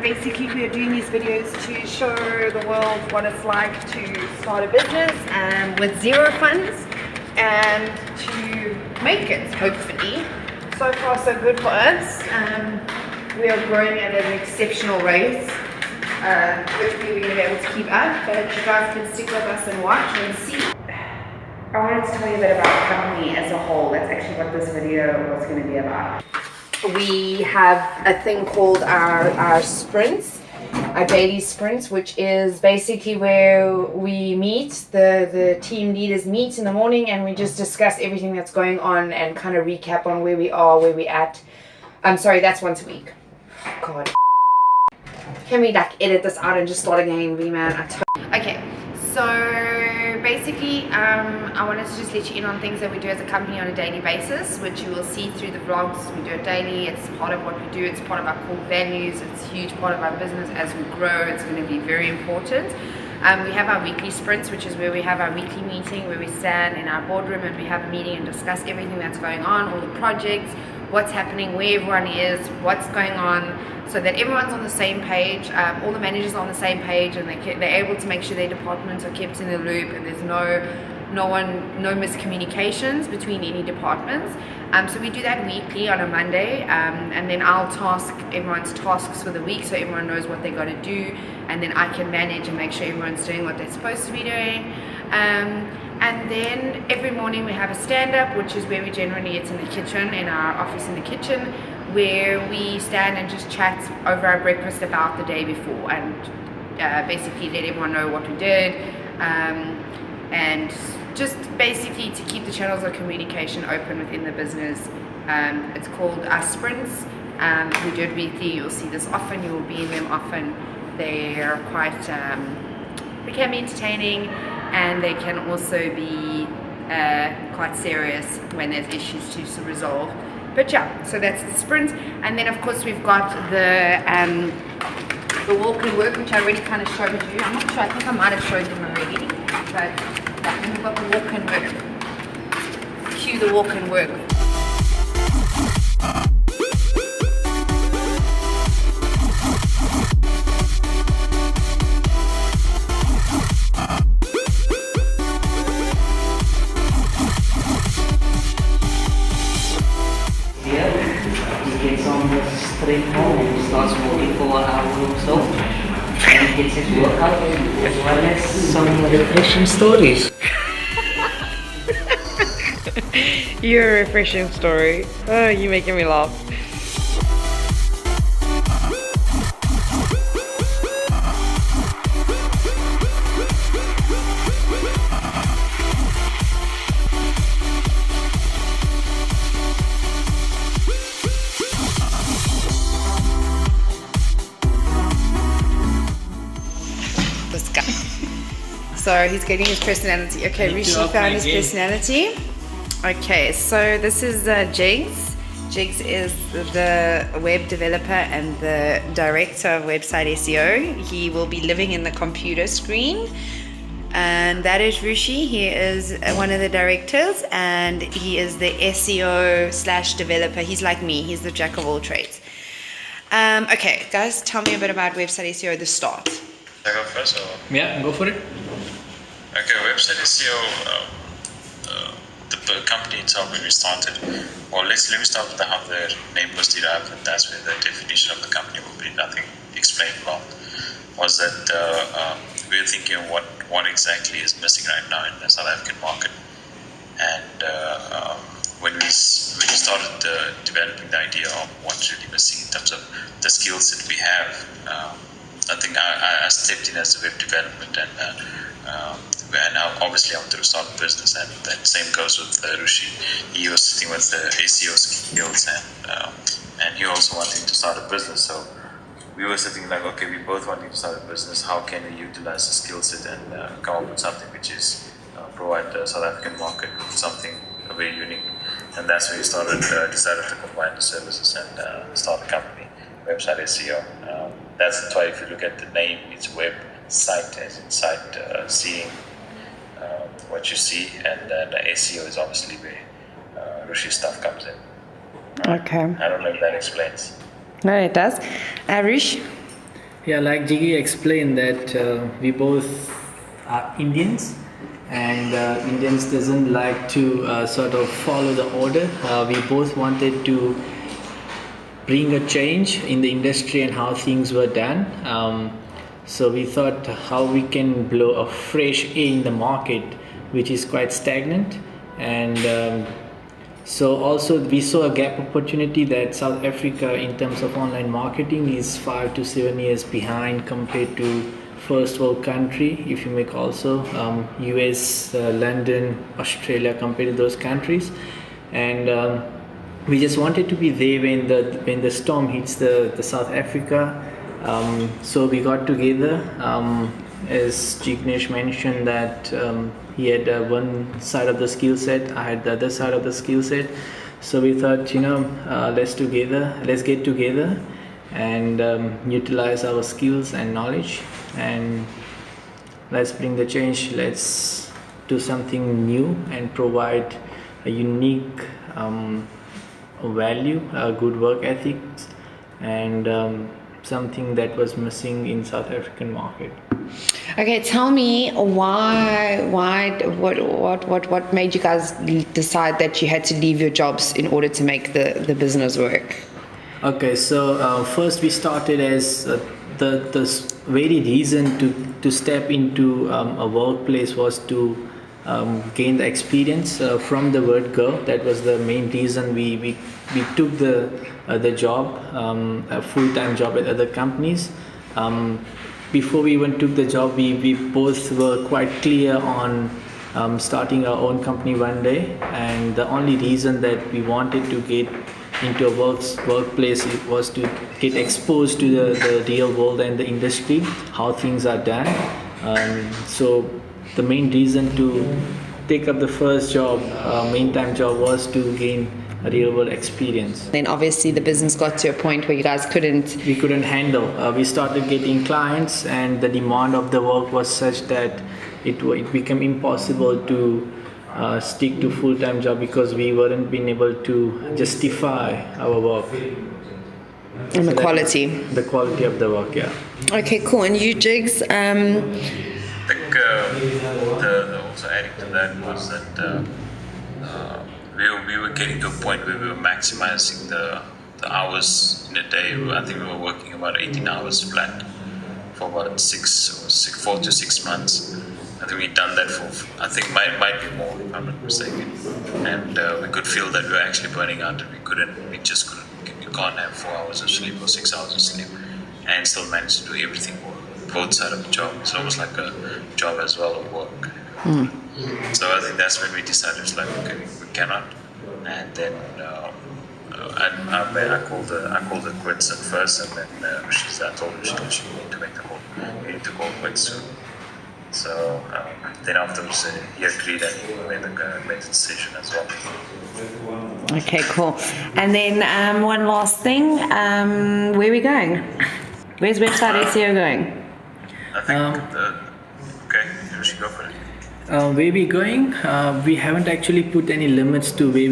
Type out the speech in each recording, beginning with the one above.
Basically, we are doing these videos to show the world what it's like to start a business with zero funds and to make it, hopefully. So far, so good for us. We are growing at an exceptional rate, hopefully we're going to be able to keep up, but you guys can stick with us and watch and see. I wanted to tell you a bit about the company as a whole. That's actually what this video was going to be about. We have a thing called our sprints, our daily sprints, which is basically where we meet, the team leaders meet in the morning, and we just discuss everything that's going on and kind of recap on where we are, where we're at. I'm sorry, that's once a week. God. Can we like edit this out and just start again, man? Okay, so basically I wanted to just let you in on things that we do as a company on a daily basis, which you will see through the vlogs. We do it daily. It's part of what we do. It's part of our core values. It's a huge part of our business. As we grow, it's going to be very important. We have our weekly sprints, which is where we have our weekly meeting, where we stand in our boardroom and we have a meeting and discuss everything that's going on, all the projects, what's happening, where everyone is, what's going on, so that everyone's on the same page, all the managers are on the same page, and they're able to make sure their departments are kept in the loop, and there's no miscommunications between any departments. So we do that weekly on a Monday, and then I'll task everyone's tasks for the week so everyone knows what they got to do, and then I can manage and make sure everyone's doing what they're supposed to be doing. And then every morning we have a stand-up, which is where it's in the kitchen, in our office in the kitchen, where we stand and just chat over our breakfast about the day before, and basically let everyone know what we did, and just basically to keep the channels of communication open within the business. It's called our sprints. We do it weekly. You'll see this often. You will be in them often. They're quite, they can be entertaining, and they can also be quite serious when there's issues to resolve. But yeah, so that's the sprint. And then of course we've got the walk and work, which I already kind of showed you. I'm not sure, I think I might have showed them already. But yeah, then we've got the walk and work. Cue the walk and work. Straight home, starts walking for 1 hour or so, and gets his workout as well as some refreshing stories. You're a refreshing story. Oh, you're making me laugh. So he's getting his personality. Okay, Rishi found his personality. Okay, so this is Jigs. Jigs is the web developer and the director of WebSight SEO. He will be living in the computer screen. And that is Rishi. He is one of the directors, and he is the SEO / developer. He's like me. He's the jack of all trades. Okay, guys, tell me a bit about WebSight SEO, the start. I go first, or? Yeah, go for it. Okay, WebSight SEO, the company itself, when we started, or let me start with how the name was derived, and that's where the definition of the company will be nothing explained well. Was that we were thinking of what exactly is missing right now in the South African market, and when we started developing the idea of what's really missing in terms of the skills that we have, I think I stepped in as a web development, and now obviously I wanted to start a business, and that same goes with Rishi. He was sitting with the SEO skills, and he also wanted to start a business. So we were sitting like, okay, we both wanting to start a business. How can we utilize the skill set and come up with something which is provide the South African market with something very unique? And that's when we decided to combine the services and start a company, WebSight SEO. That's why if you look at the name, it's WebSight as in site, seeing what you see, and the SEO is obviously where Rushi's stuff comes in. Okay. I don't know if that explains. No, it does. Rush? Yeah, like Jiggy explained that we both are Indians, and Indians doesn't like to sort of follow the order. We both wanted to bring a change in the industry and how things were done. So we thought how we can blow a fresh air in the market, which is quite stagnant. And so also we saw a gap opportunity that South Africa in terms of online marketing is 5 to 7 years behind compared to first world country. If you make also US, London, Australia compared to those countries. And we just wanted to be there when the storm hits the South Africa. So we got together, as Jignesh mentioned that he had one side of the skill set, I had the other side of the skill set. So we thought, let's get together and utilize our skills and knowledge, and let's bring the change. Let's do something new and provide a unique value, good work ethics, and something that was missing in South African market. Okay, tell me what made you guys decide that you had to leave your jobs in order to make the business work? Okay, so first we started as the very reason to step into a workplace was to gain the experience from the word go. That was the main reason we took the job, a full-time job at other companies. Before we even took the job, we both were quite clear on starting our own company one day, and the only reason that we wanted to get into a workplace was to get exposed to the real world and the industry, how things are done. So the main reason to take up the first job, main time job, was to gain a real world experience. Then obviously the business got to a point where you guys couldn't handle. We started getting clients, and the demand of the work was such that it became impossible to stick to full-time job because we weren't being able to justify our work. And the quality of the work, yeah. Okay, cool. And you, Jigs? I think the also adding to that was that we were getting to a point where we were maximizing the hours in a day. I think we were working about 18 hours flat for about 4 to 6 months. I think we'd done that for, I think might be more if I'm not mistaken. And we could feel that we were actually burning out, and we just couldn't. You can't have 4 hours of sleep or 6 hours of sleep and still manage to do everything, both sides of the job. It's almost like a job as well as work. So I think that's when we decided, it's like, okay, we cannot. And then I called it quits at first, and then I told her she need to make the call. We need to call quits soon. So then afterwards he agreed, and he made the decision as well. Okay, cool. And then one last thing, where are we going? Where's WebSight SEO going? I think okay, you should go for it. Where we going? We haven't actually put any limits to where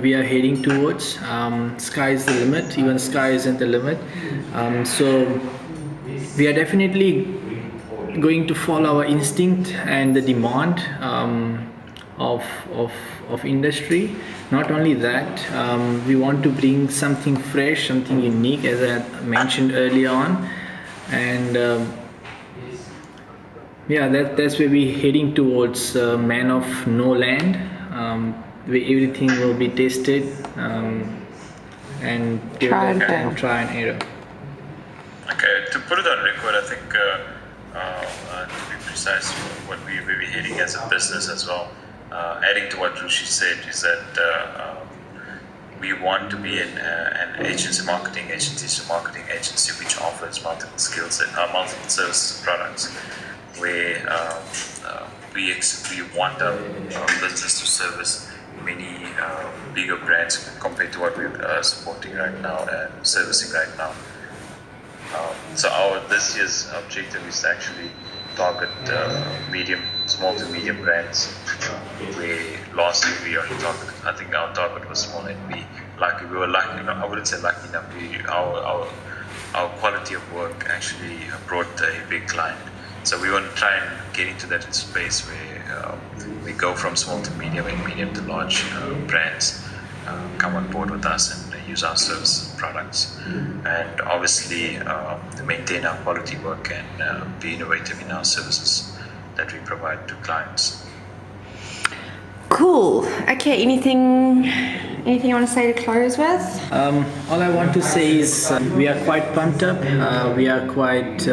we are heading towards. Sky is the limit. Even sky isn't the limit. So we are definitely going to follow our instinct and the demand of industry. Not only that, we want to bring something fresh, something unique, as I mentioned earlier on, and that's where we're heading towards, man of no land, where everything will be tested and try and error. Okay, to put it on record, I think to be precise, what we're heading as a business as well, adding to what Rushi said, is that we want to be an agency, marketing agency, so marketing agency which offers multiple skills and multiple services and products, where we want our business to service many bigger brands compared to what we're supporting right now and servicing right now. So this year's objective is to actually target small to medium brands. Where last year we only targeted, I think our target was small, and we were lucky. I wouldn't say lucky enough. Our quality of work actually brought a big client. So we want to try and get into that space where we go from small to medium and medium to large brands come on board with us and use our services and products, and obviously maintain our quality work and be innovative in our services that we provide to clients. Cool. Okay, anything you want to say to close with? All I want to say is we are quite pumped up. We are quite...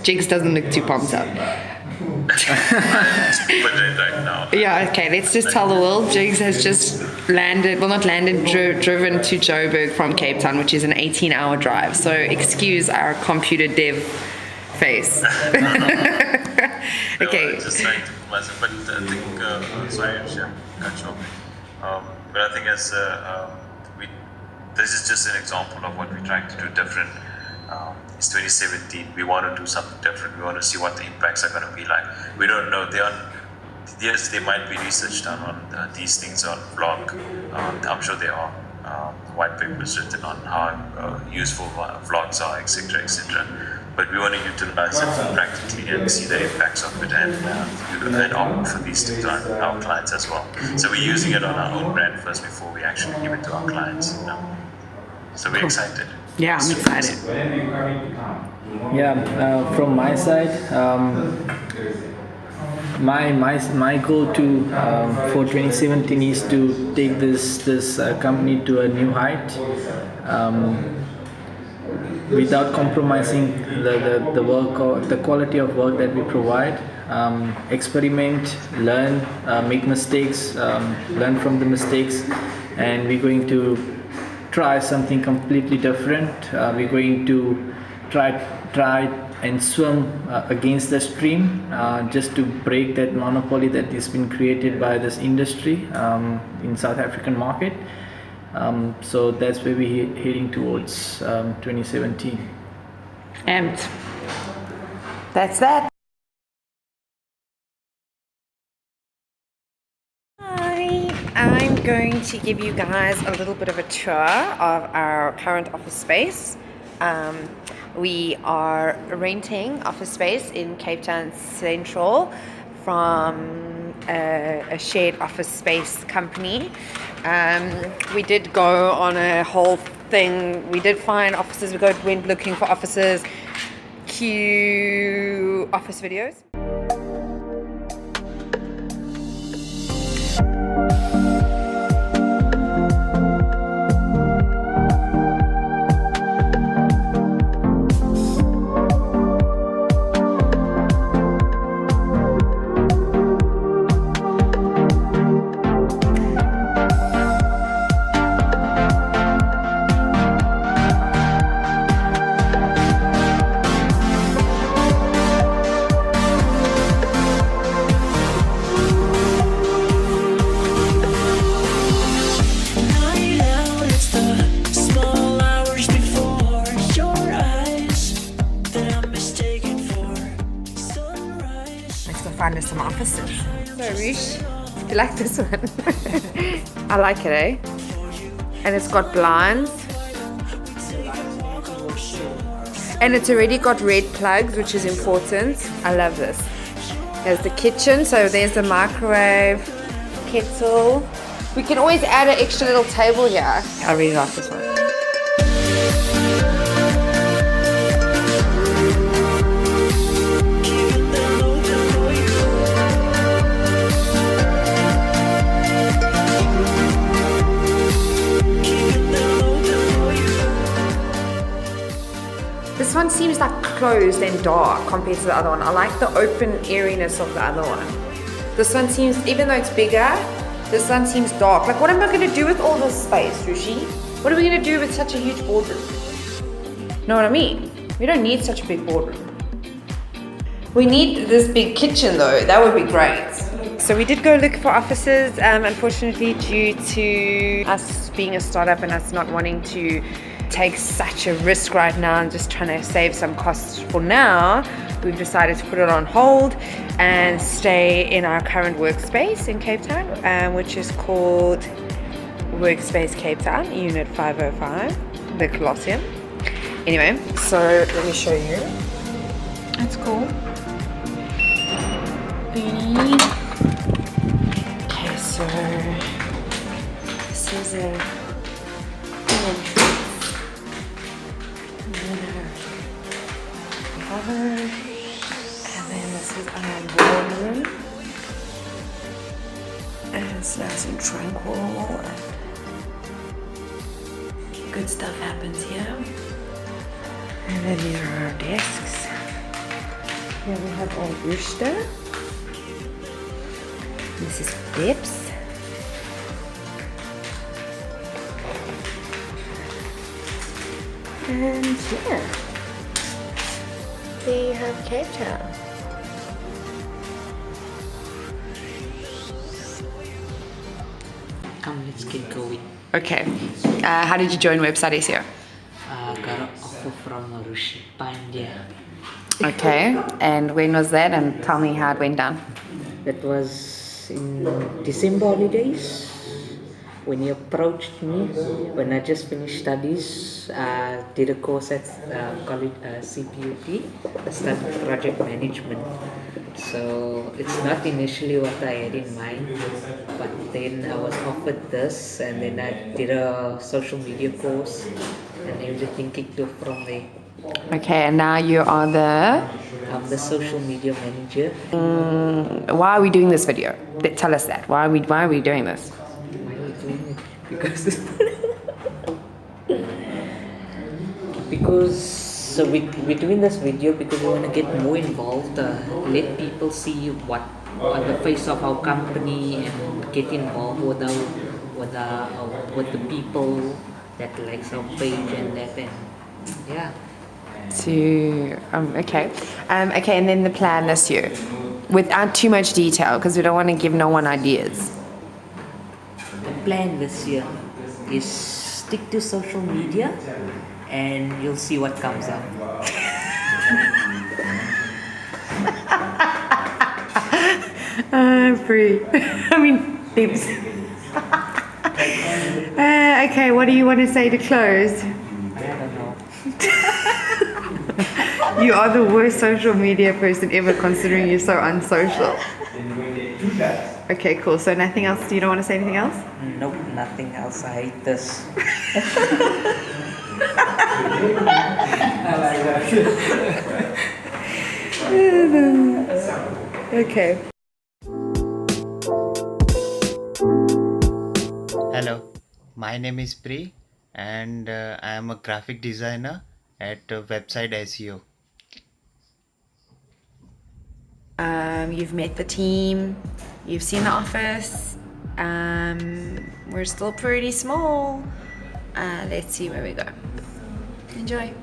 Jigs doesn't look too pumped up. Right now. Yeah, okay, let's just tell the world Jigs has just driven to Joburg from Cape Town, which is an 18-hour drive. So excuse our computer dev face. Okay. No, just trying to put myself, but I think, sorry, I cut you off. But I think this is just an example of what we're trying to do different. It's 2017. We want to do something different. We want to see what the impacts are going to be like. We don't know. Yes, there might be research done on these things on vlog. I'm sure there are white papers written on how useful vlogs are, etc., etc. But we want to utilize it practically and see the impacts of it and offer these to our clients as well. So we're using it on our own brand first before we actually give it to our clients. So we're excited. Yeah, I'm excited. Yeah, from my side, my goal for 2017 is to take this company to a new height, without compromising the work or the quality of work that we provide. Experiment, learn, make mistakes, learn from the mistakes, and we're going to try something completely different. We're going to try and swim against the stream, just to break that monopoly that has been created by this industry in South African market. So that's where we're heading towards 2017. And that's that. I'm going to give you guys a little bit of a tour of our current office space. We are renting office space in Cape Town Central from a shared office space company. We did go on a whole thing. We did find offices. We went looking for offices. Cue office videos. Find us some offices. So Rish, you like this one? I like it, eh? And it's got blinds. And it's already got red plugs, which is important. I love this. There's the kitchen, so there's the microwave, kettle. We can always add an extra little table here. I really like this one. This one seems like closed and dark compared to the other one. I like the open airiness of the other one. This one seems, even though it's bigger, This one seems dark. Like, what am I going to do with all this space, Rushi? What are we going to do with such a huge boardroom? Know what I mean? We don't need such a big boardroom. We need this big kitchen though. That would be great. So we did go look for offices. Unfortunately, due to us being a startup and us not wanting to take such a risk right now and just trying to save some costs for now, we've decided to put it on hold and stay in our current workspace in Cape Town, which is called Workspace Cape Town, Unit 505, the Colosseum. Anyway, so let me show you. It's cool. Okay, so this is a entrance. And then this is our boardroom. And it's nice and tranquil. Good stuff happens here. And then these are our desks. Here we have our Rooster. This is Bips. And yeah, there you have Cape Town. Come, let's get going. Okay, how did you join WebSite SEO? Got an offer from Rushi Pandya. Okay, and when was that? And tell me how it went down. That was in December holidays when he approached me when I just finished studies. Did a course at college CPUP. I studied project management. So it's not initially what I had in mind, but then I was offered this, and then I did a social media course, and everything kicked off from there. Okay, and now you are I'm the social media manager. why are we doing this video? Tell us that. Why are we doing this? Why are we doing it? Because we're doing this video because we want to get more involved, let people see what on the face of our company, and get involved with the people that likes our page and that, and yeah. Okay, and then the plan this year, without too much detail, because we don't want to give no one ideas. The plan this year is stick to social media, and you'll see what comes up. Free. I mean, tips. Okay, what do you want to say to close? I don't know. You are the worst social media person ever, considering you're so unsocial. Okay, cool. So nothing else? You don't want to say anything else? Nope, nothing else. I hate this. Okay. Hello, my name is Pri, and I am a graphic designer at WebSite SEO. You've met the team, you've seen the office. We're still pretty small. Let's see where we go. Enjoy.